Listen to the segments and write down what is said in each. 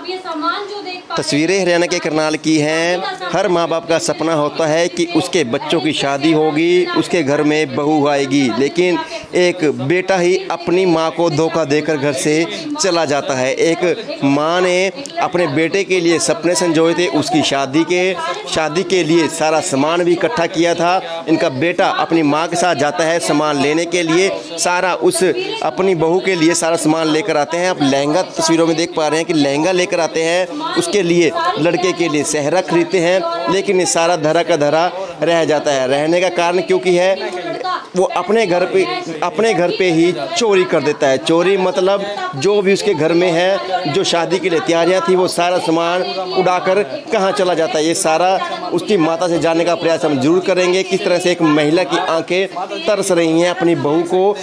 ये सामान जो देख पा तस्वीरें हरियाणा के करनाल की हैं। हर माँ बाप का सपना होता है कि उसके बच्चों की शादी होगी, उसके घर में बहू आएगी, लेकिन एक बेटा ही अपनी माँ को धोखा देकर घर से चला जाता है। एक माँ ने अपने बेटे के लिए सपने संजोए थे, उसकी शादी के लिए सारा सामान भी इकट्ठा किया था। इनका बेटा अपनी माँ के साथ जाता है सामान लेने के लिए, सारा उस अपनी बहू के लिए सारा सामान लेकर आते हैं। आप लहंगा तस्वीरों में देख पा रहे हैं कि लहंगा लेकर आते हैं, उसके लिए लड़के के लिए सेहरा खरीदते हैं, लेकिन ये सारा धरा का धरा रह जाता है। रहने का कारण क्योंकि है वो अपने घर पे ही चोरी कर देता है। चोरी मतलब जो भी उसके घर में है, जो शादी के लिए तैयारियां थी, वो सारा सामान उड़ाकर कहाँ चला जाता है। ये सारा उसकी माता से जानने का प्रयास हम जरूर करेंगे। किस तरह से एक महिला की आंखें तरस रही हैं अपनी बहू को।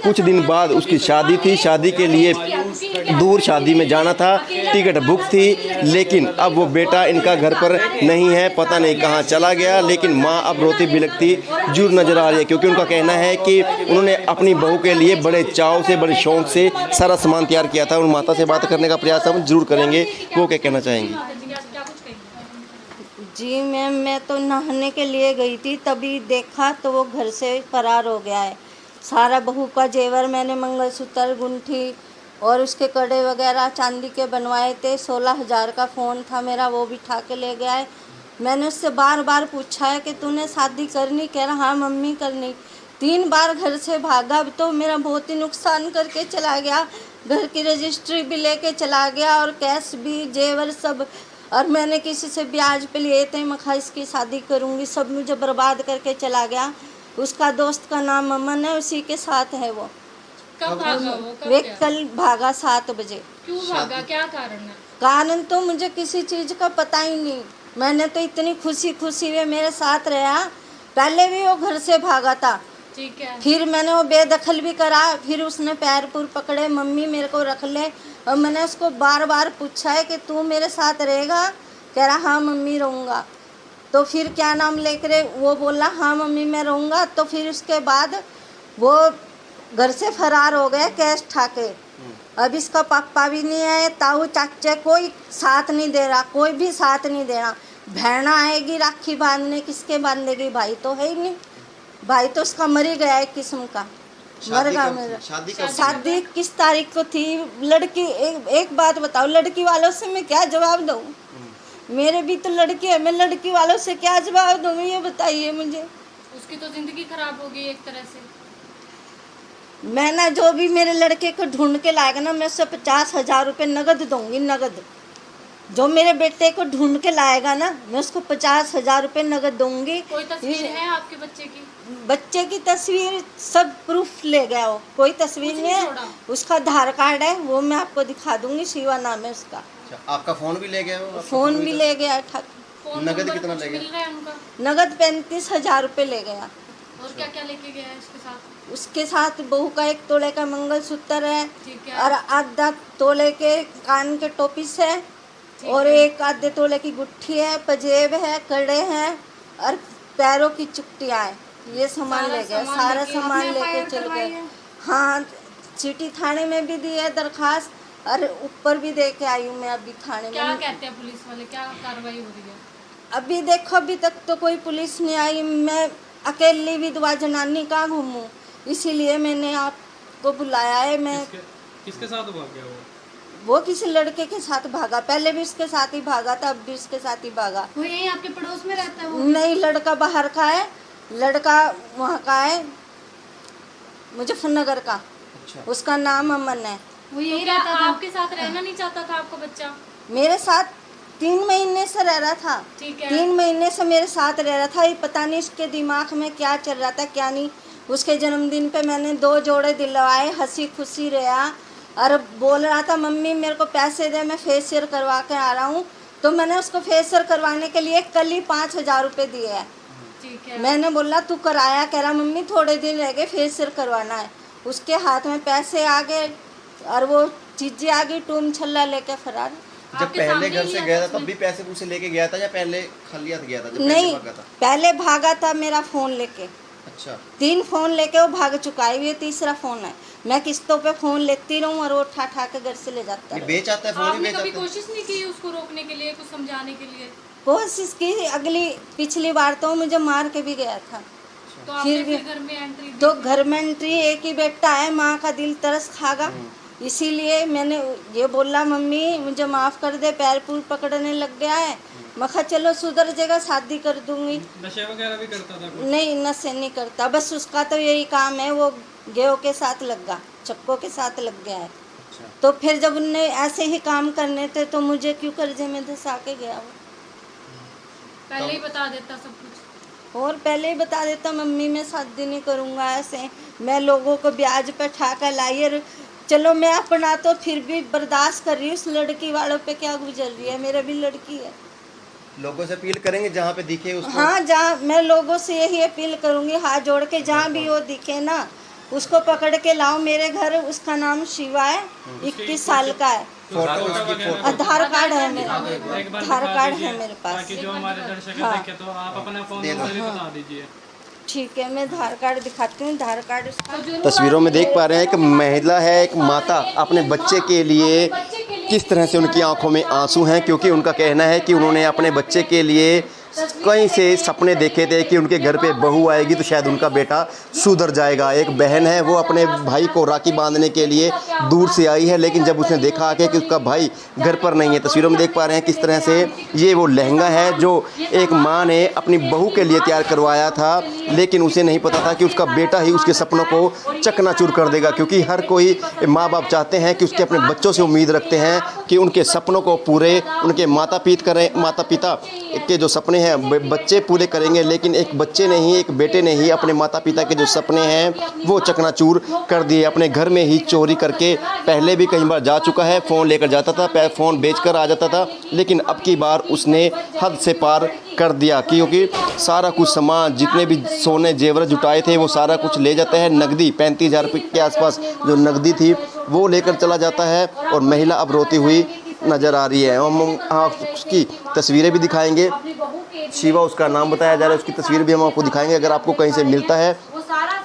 कुछ दिन बाद उसकी शादी थी, शादी के लिए दूर शादी में जाना था, टिकट बुक थी, लेकिन अब वो बेटा इनका घर पर नहीं है, पता नहीं कहाँ चला गया। लेकिन माँ अब रोती बिलखती जरूर नजर आ रही है, क्योंकि उनका कहना है कि उन्होंने अपनी बहू के लिए बड़े चाव से, बड़े शौक से सारा सामान तैयार किया था। उन माता से बात करने का प्रयास हम जरूर करेंगे। वो क्या कहना चाहेंगी? जी मैम, मैं तो नहाने के लिए गई थी, तभी देखा तो वो घर से फरार हो गया है। सारा बहू का जेवर मैंने मंगलसूत्र, गुंठी और उसके कड़े वगैरह चांदी के बनवाए थे। 16,000 का फ़ोन था मेरा, वो भी उठा के ले गया है। मैंने उससे बार बार पूछा है कि तूने शादी करनी? कह रहा हाँ मम्मी करनी। 3 बार घर से भागा, अब तो मेरा बहुत ही नुकसान करके चला गया। घर की रजिस्ट्री भी लेके चला गया और कैश भी, जेवर सब। और मैंने किसी से ब्याज पे लिए थे, मैं खा इसकी शादी करूँगी, सब मुझे बर्बाद करके चला गया। उसका दोस्त का नाम अमन है, उसी के साथ है वो। कब भागा वो? वे कल भागा 7 बजे। क्यों भागा, क्या कारण है? कारण तो मुझे किसी चीज़ का पता ही नहीं। मैंने तो इतनी खुशी वे मेरे साथ रहा। पहले भी वो घर से भागा था, ठीक है। फिर मैंने वो बेदखल भी करा, फिर उसने पैर पुर पकड़े, मम्मी मेरे को रख ले। और मैंने उसको बार बार पूछा है कि तू मेरे साथ रहेगा? कह रहा हाँ मम्मी रहूँगा। तो फिर क्या नाम लेकर वो बोला हाँ मम्मी मैं रहूँगा। तो फिर उसके बाद वो घर से फरार हो गया कैश ठाके। अब इसका पापा भी नहीं है, ताऊ चाचे कोई साथ नहीं दे रहा, कोई भी साथ नहीं दे रहा। बहना आएगी राखी बांधने, किसके बांधेगी? भाई तो है ही नहीं, भाई तो उसका मर ही गया है किस्म का, मर गया मेरा। शादी किस तारीख को थी? लड़की एक बात बताओ, लड़की वालों से मैं क्या जवाब दूँ? मेरे भी तो लड़की है, मैं लड़की वालों से क्या जवाब दूँ ये बताइए मुझे। उसकी तो जिंदगी खराब हो गई एक तरह से। मैं ना जो भी मेरे लड़के को ढूंढ के लाएगा ना, मैं उससे 50,000 रुपये नगद दूंगी, नगद। जो मेरे बेटे को ढूंढ के लाएगा ना, मैं उसको 50,000 रुपये नगद दूंगी। कोई तस्वीर है आपके बच्चे की? बच्चे की तस्वीर सब प्रूफ ले गया वो, कोई तस्वीर नहीं है। उसका आधार कार्ड है, वो मैं आपको दिखा दूंगी, शिवा नाम है उसका। आपका फोन भी ले गया? फोन भी ले गया। नगद कितना ले गया? नगद 35,000 रुपये ले गया। और क्या क्या लेके गया है उसके साथ? उसके साथ बहू का 1 तोले का मंगलसूत्र है, है। और आधा तोले के कान के टोपिस है, और 1 आधे तोले की गुट्ठी है, पजेब है, कड़े हैं, और पैरों की चुट्टियाँ हैं। ये सामान ले गए, सारा सामान लेके चल गए। हाँ, सिटी थाने में भी दी है दरखास्त, और ऊपर भी दे के आई हूँ मैं अभी थाने में। क्या कहते हैं पुलिस वाले, क्या कार्रवाई हो रही है? अभी देखो, अभी तक तो कोई पुलिस नहीं आई। मैं अकेली विधवा जनानी कहाँ घूमूं, इसीलिए मैंने आपको बुलाया है। मैं किसके साथ भाग गया वो किसी लड़के के साथ भागा, पहले भी उसके साथ ही भागा था, अब भी उसके साथ ही भागा। वो यहीं आपके पड़ोस में रहता है वो? नहीं, लड़का बाहर का है, लड़का वहाँ का है, मुजफ्फरनगर का। अच्छा। उसका नाम अमन है। वो यहीं रहता था? आपके साथ रहना नहीं चाहता था आपका बच्चा? मेरे साथ 3 महीने से रह रहा था। ठीक है। 3 महीने से मेरे साथ रह रहा था। ये पता नहीं इसके दिमाग में क्या चल रहा था क्या नहीं। उसके जन्मदिन पे मैंने 2 जोड़े दिलवाए, हंसी खुशी रहा, और बोल रहा था मम्मी मेरे को पैसे दे, मैं फेशियल करवा के आ रहा हूँ। तो मैंने उसको फेशियल करवाने के लिए कल ही 5,000 रुपये दिए हैं। ठीक है। मैंने बोला तू कराया? कह रहा मम्मी थोड़े दिन रह गए, फेशियल करवाना है। उसके हाथ में पैसे आ गए और वो चीज़ें आ गई, टूम छल्ला लेके फरार। जब पहले घर से गया था तब भी पैसे पूसे लेके गया था, या पहले खाली हाथ गया था? जब नहीं, भागा था? पहले भागा था मेरा फ़ोन लेके। अच्छा। 3 फ़ोन लेके वो भाग चुका है, ये तीसरा फ़ोन है। मैं किस्तों पे फ़ोन लेती रहूँ और वो उठा उठा के घर से ले जाता रहे। बेच आता है, फोन ही आपने बेच कभी आता है। कोशिश नहीं की उसको रोकने के लिए, कुछ समझाने के लिए? कोशिश की, पिछली बार तो मुझे मार के भी गया था। तो आपने फिर भी- फिर घर में एंट्री दी? तो घर में एंट्री, एक ही बेटा है, माँ का दिल तरस खागा, इसीलिए मैंने ये बोला मम्मी मुझे माफ़ कर दे, पैर पूर पकड़ने लग गया है। मैं कहा चलो सुधर जाएगा, शादी कर दूंगी। नशे वगैरह भी करता था कुछ? नहीं, नशे नहीं करता, बस उसका तो यही काम है, वो गेहूं के साथ लग गया, चक्कों के साथ लग गया है। तो फिर जब उनने ऐसे ही काम करने थे तो मुझे क्यों कर्जे में धंसा के गया वो। पहले ही बता देता सब कुछ। और पहले ही बता देता मम्मी मैं शादी नहीं करूँगा, ऐसे मैं लोगों को ब्याज पे ठाका लाई, और चलो मैं अपना तो फिर भी बर्दाश्त कर रही हूँ, उस लड़की वालों पे क्या गुजर रही है, मेरा भी लड़की है। लोगों से अपील करेंगे जहाँ पे दिखे उसको। हाँ, जहाँ मैं लोगों से यही अपील करूँगी, हाथ जोड़ के, जहाँ भी वो दिखे ना उसको पकड़ के लाओ मेरे घर। उसका नाम शिवा है, 21 साल का है, फोटो उसकी फोटो। आधार कार्ड है मेरा, एक बार आधार दिखा कार्ड दीजिए, है मेरे पास। ताकि जो हमारे दर्शक हाँ। देखे तो आप अपना फोन नंबर भी बता दीजिए। ठीक है, मैं आधार कार्ड दिखाती हूँ, आधार कार्ड उसका। तस्वीरों में देख पा रहे हैं एक महिला है, एक माता अपने बच्चे के लिए किस तरह से उनकी आंखों में आंसू हैं, क्योंकि उनका कहना है कि उन्होंने अपने बच्चे के लिए कहीं से सपने देखे थे कि उनके घर पे बहू आएगी तो शायद उनका बेटा सुधर जाएगा। एक बहन है, वो अपने भाई को राखी बांधने के लिए दूर से आई है, लेकिन जब उसने देखा आके कि उसका भाई घर पर नहीं है, तस्वीरों में देख पा रहे हैं किस तरह से ये वो लहंगा है जो एक माँ ने अपनी बहू के लिए तैयार करवाया था, लेकिन उसे नहीं पता था कि उसका बेटा ही उसके सपनों को चकनाचूर कर देगा। क्योंकि हर कोई माँ बाप चाहते हैं कि उसके अपने बच्चों से उम्मीद रखते हैं कि उनके सपनों को पूरे उनके माता पिता के जो सपने हैं बच्चे पूरे करेंगे, लेकिन एक बच्चे ने ही, एक बेटे ने ही अपने माता पिता के जो सपने हैं वो चकनाचूर कर दिए। अपने घर में ही चोरी करके पहले भी कई बार जा चुका है, फ़ोन लेकर जाता था, फ़ोन बेचकर आ जाता था, लेकिन अब की बार उसने हद से पार कर दिया, क्योंकि सारा कुछ सामान जितने भी सोने जेवर जुटाए थे वो सारा कुछ ले जाता है। नकदी 35,000 रुपये के आसपास जो नकदी थी वो लेकर चला जाता है, और महिला अब रोती हुई नज़र आ रही है। हम उसकी तस्वीरें भी दिखाएंगे, शिवा उसका नाम बताया जा रहा है, उसकी तस्वीर भी हम आपको दिखाएंगे। अगर आपको कहीं से मिलता है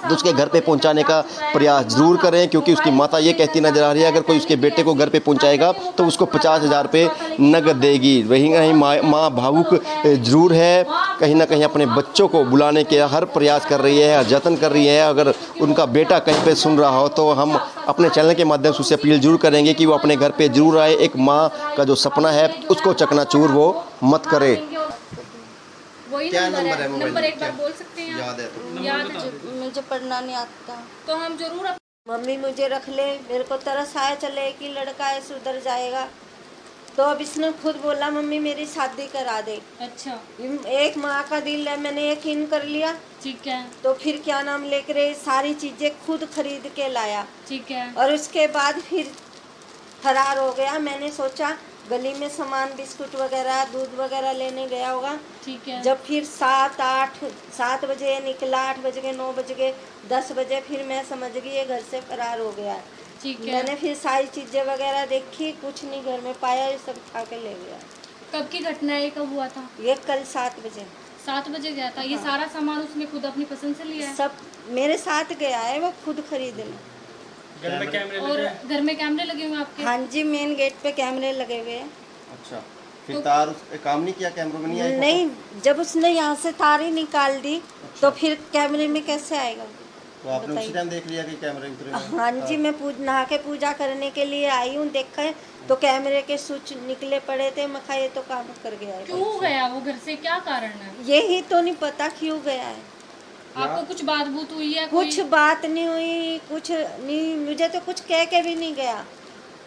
तो उसके घर पे पहुंचाने का प्रयास ज़रूर करें, क्योंकि उसकी माता ये कहती नज़र आ रही है अगर कोई उसके बेटे को घर पे पहुंचाएगा तो उसको 50,000 रुपये नगद देगी। वहीं कहीं माँ भावुक ज़रूर है, कहीं ना कहीं अपने बच्चों को बुलाने के हर प्रयास कर रही है, जतन कर रही है। अगर उनका बेटा कहीं पर सुन रहा हो तो हम अपने चैनल के माध्यम से उसे अपील जरूर करेंगे कि वो अपने घर पर ज़रूर आए। एक माँ का जो सपना है उसको चकनाचूर वो मत करे। वही क्या नंबर नंबर है है, मोबाइल नंबर में? एक बार बोल सकते हैं? याद है तो? याद है मुझे पढ़ना नहीं आता। तो हम जरूर मम्मी मुझे रख ले, मेरे को तरस आया, चले कि लड़का है सुधर जाएगा। तो अब इसने खुद बोला मम्मी मेरी शादी करा दे। अच्छा, एक माँ का दिल है, मैंने यकीन कर लिया। ठीक है, तो फिर क्या नाम लेकर सारी चीज़ें खुद खरीद के लाया, ठीक है, और उसके बाद फिर फरार हो गया। मैंने सोचा गली में सामान बिस्कुट वगैरह दूध वगैरह लेने गया होगा। ठीक है। जब फिर 7 बजे निकला, 8 बज गए, 9 बज गए, 10 बजे, फिर मैं समझ गई ये घर से फरार हो गया। ठीक है। मैंने फिर सारी चीज़ें वगैरह देखी, कुछ नहीं घर में पाया, ये सब खा के ले गया। कब की घटना है, कब हुआ था? ये कल 7 बजे। 7 बजे गया था। ये सारा सामान उसने खुद अपनी पसंद से लिया है? सब मेरे साथ गया है, वो खुद खरीद ले। घर में कैमरे और लगे? घर में कैमरे लगे हुए हैं आपके? हाँ जी, मेन गेट पे कैमरे लगे हुए हैं। अच्छा, फिर तार काम नहीं किया, कैमरों में नहीं आया? नहीं, जब उसने यहाँ से तार ही निकाल दी तो फिर कैमरे में कैसे आएगा? तो आपने उसी टाइम देख लिया कि कैमरे उतरे हैं? हाँ जी, मैं नहा के पूजा करने के लिए आई हूँ, देखा है तो कैमरे के स्विच निकले पड़े थे। मैं कहा ये तो काम कर गया है। क्यों गया वो घर से, क्या कारण है? यही तो नहीं पता क्यों गया है। आपको कुछ बात बूत हुई है? कुछ बात नहीं हुई, कुछ नहीं, मुझे तो कुछ कह के भी नहीं गया।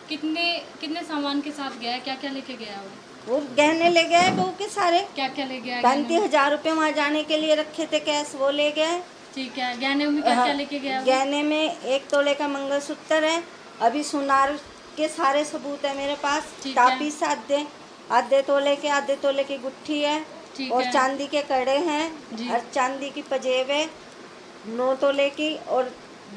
कितने कितने सामान के साथ गया है? क्या क्या लेके गया वो? गहने ले गए बहू के सारे। क्या क्या ले गया? 35,000 रुपये वहाँ जाने के लिए रखे थे कैश, वो ले गए। ठीक है। गहने में क्या क्या लेके गया वो? गहने में 1 तोले का मंगलसूत्र है, अभी सुनार के सारे सबूत है मेरे पास। ठीक है। टापीस आधे तोले की गुट्ठी है, ठीक और है। चांदी के कड़े हैं, जी। और चांदी की पजेब है 9 तोले की, और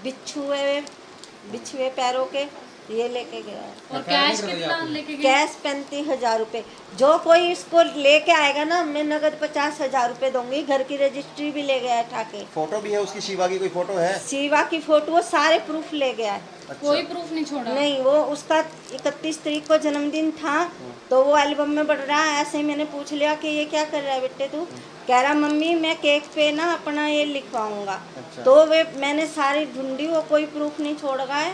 बिच्छुए पैरों के ये लेके गया है। और कैश कितना लेके गया? कैश 35,000 रुपये। जो कोई इसको लेके आएगा ना, मैं नगद 50,000 रुपये दूंगी। घर की रजिस्ट्री भी ले गया है ठाके। फोटो भी है उसकी, शिवा की कोई फोटो है? शिवा की फोटो, वो सारे प्रूफ ले गया है। कोई प्रूफ नहीं छोड़ा? नहीं, वो उसका 31 तारीख को जन्मदिन था, तो वो एल्बम में बढ़ रहा है। ऐसे ही मैंने पूछ लिया कि ये क्या कर रहा है बेटे तू? कह रहा मम्मी मैं केक पे ना अपना ये लिखवाऊंगा। तो वे मैंने सारी ढूंढी, वो कोई प्रूफ नहीं छोड़ रहा है।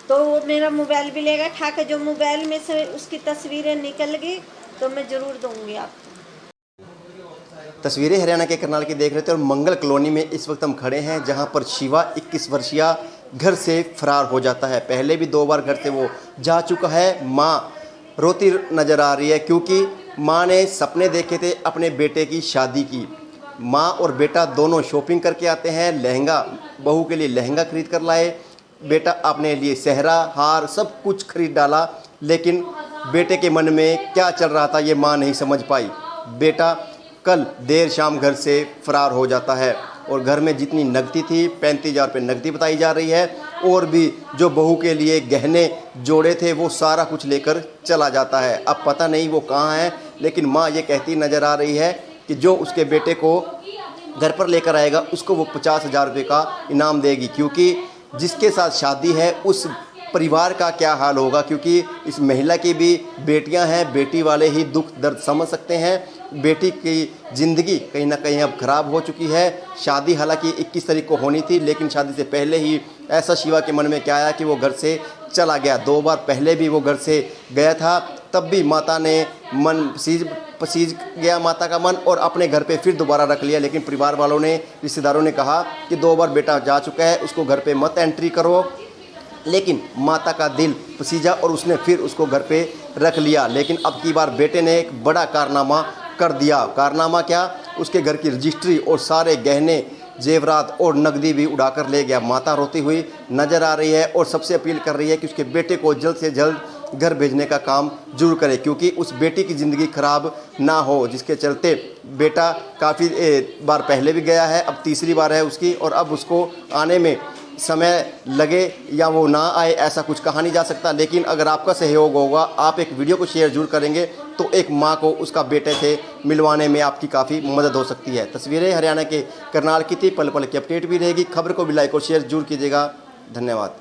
तो वो मेरा मोबाइल भी लेगा ठाके। जो मोबाइल में से उसकी तस्वीरें निकल गई तो मैं ज़रूर दूंगी आपको। तस्वीरें हरियाणा के करनाल की देख रहे थे और मंगल कॉलोनी में इस वक्त हम खड़े हैं, जहां पर शिवा 21 वर्षीय घर से फरार हो जाता है। पहले भी 2 बार घर से वो जा चुका है। माँ रोती नज़र आ रही है क्योंकि माँ ने सपने देखे थे अपने बेटे की शादी की। माँ और बेटा दोनों शॉपिंग करके आते हैं, लहंगा, बहू के लिए लहंगा खरीद कर लाए, बेटा अपने लिए सेहरा, हार, सब कुछ खरीद डाला। लेकिन बेटे के मन में क्या चल रहा था ये माँ नहीं समझ पाई। बेटा कल देर शाम घर से फरार हो जाता है और घर में जितनी नकदी थी 35,000 रुपये नकदी बताई जा रही है, और भी जो बहू के लिए गहने जोड़े थे वो सारा कुछ लेकर चला जाता है। अब पता नहीं वो कहाँ है, लेकिन माँ ये कहती नज़र आ रही है कि जो उसके बेटे को घर पर लेकर आएगा उसको वो 50,000 रुपये का इनाम देगी, क्योंकि जिसके साथ शादी है उस परिवार का क्या हाल होगा, क्योंकि इस महिला की भी बेटियां हैं, बेटी वाले ही दुख दर्द समझ सकते हैं। बेटी की ज़िंदगी कहीं ना कहीं अब ख़राब हो चुकी है। शादी हालांकि 21 तारीख को होनी थी, लेकिन शादी से पहले ही ऐसा शिवा के मन में क्या आया कि वो घर से चला गया। 2 बार पहले भी वो घर से गया था, तब भी माता ने मन पसीज गया माता का मन, और अपने घर पे फिर दोबारा रख लिया। लेकिन परिवार वालों ने, रिश्तेदारों ने कहा कि 2 बार बेटा जा चुका है, उसको घर पे मत एंट्री करो। लेकिन माता का दिल पसीजा और उसने फिर उसको घर पे रख लिया। लेकिन अब की बार बेटे ने एक बड़ा कारनामा कर दिया। कारनामा क्या? उसके घर की रजिस्ट्री और सारे गहने, जेवरात और नकदी भी उड़ाकर ले गया। माता रोती हुई नज़र आ रही है और सबसे अपील कर रही है कि उसके बेटे को जल्द से जल्द घर भेजने का काम जरूर करे, क्योंकि उस बेटी की ज़िंदगी ख़राब ना हो, जिसके चलते बेटा काफ़ी बार पहले भी गया है, अब तीसरी बार है उसकी, और अब उसको आने में समय लगे या वो ना आए ऐसा कुछ कहा नहीं जा सकता। लेकिन अगर आपका सहयोग होगा, आप एक वीडियो को शेयर जरूर करेंगे, तो एक माँ को उसका बेटे से मिलवाने में आपकी काफ़ी मदद हो सकती है। तस्वीरें हरियाणा के करनाल की थी, पल पल की अपडेट भी रहेगी। खबर को भी लाइक और शेयर जरूर कीजिएगा। धन्यवाद।